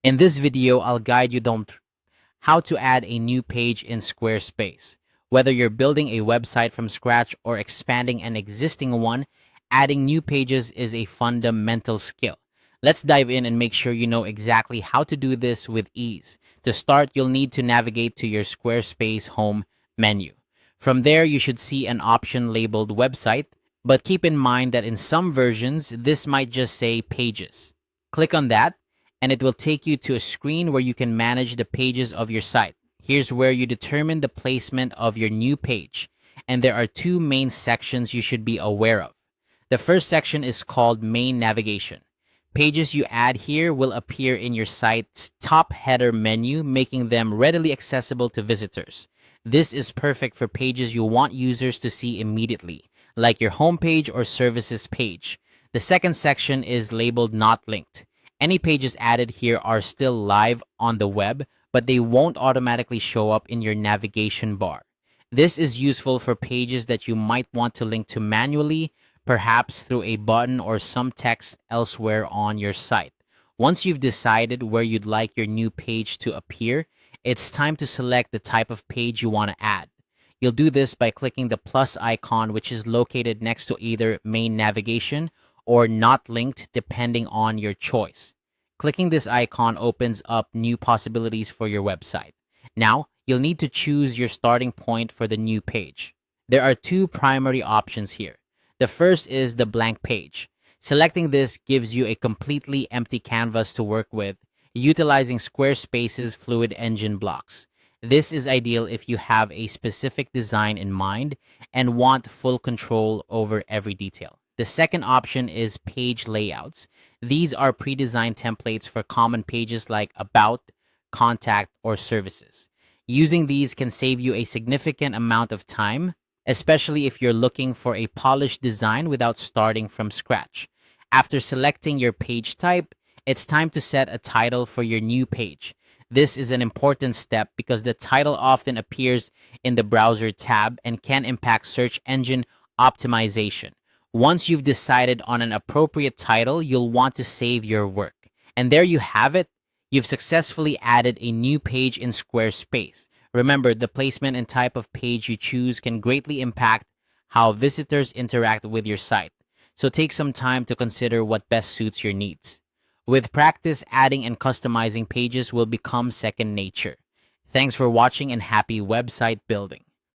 In this video, I'll guide you on how to add a new page in Squarespace. Whether you're building a website from scratch or expanding an existing one, adding new pages is a fundamental skill. Let's dive in and make sure you know exactly how to do this with ease. To start, you'll need to navigate to your Squarespace home menu. From there, you should see an option labeled Website, but keep in mind that in some versions, this might just say Pages. Click on that, and it will take you to a screen where you can manage the pages of your site. Here's where you determine the placement of your new page, and there are two main sections you should be aware of. The first section is called Main Navigation. Pages you add here will appear in your site's top header menu, making them readily accessible to visitors. This is perfect for pages you want users to see immediately, like your homepage or services page. The second section is labeled Not Linked. Any pages added here are still live on the web, but they won't automatically show up in your navigation bar. This is useful for pages that you might want to link to manually, perhaps through a button or some text elsewhere on your site. Once you've decided where you'd like your new page to appear, it's time to select the type of page you want to add. You'll do this by clicking the plus icon, which is located next to either Main Navigation or Not Linked, depending on your choice. Clicking this icon opens up new possibilities for your website. Now, you'll need to choose your starting point for the new page. There are two primary options here. The first is the blank page. Selecting this gives you a completely empty canvas to work with, utilizing Squarespace's Fluid Engine blocks. This is ideal if you have a specific design in mind and want full control over every detail. The second option is page layouts. These are pre-designed templates for common pages like About, Contact, or Services. Using these can save you a significant amount of time, especially if you're looking for a polished design without starting from scratch. After selecting your page type, it's time to set a title for your new page. This is an important step because the title often appears in the browser tab and can impact search engine optimization. Once you've decided on an appropriate title, you'll want to save your work. And there you have it. You've successfully added a new page in Squarespace. Remember, the placement and type of page you choose can greatly impact how visitors interact with your site. So take some time to consider what best suits your needs. With practice, adding and customizing pages will become second nature. Thanks for watching and happy website building.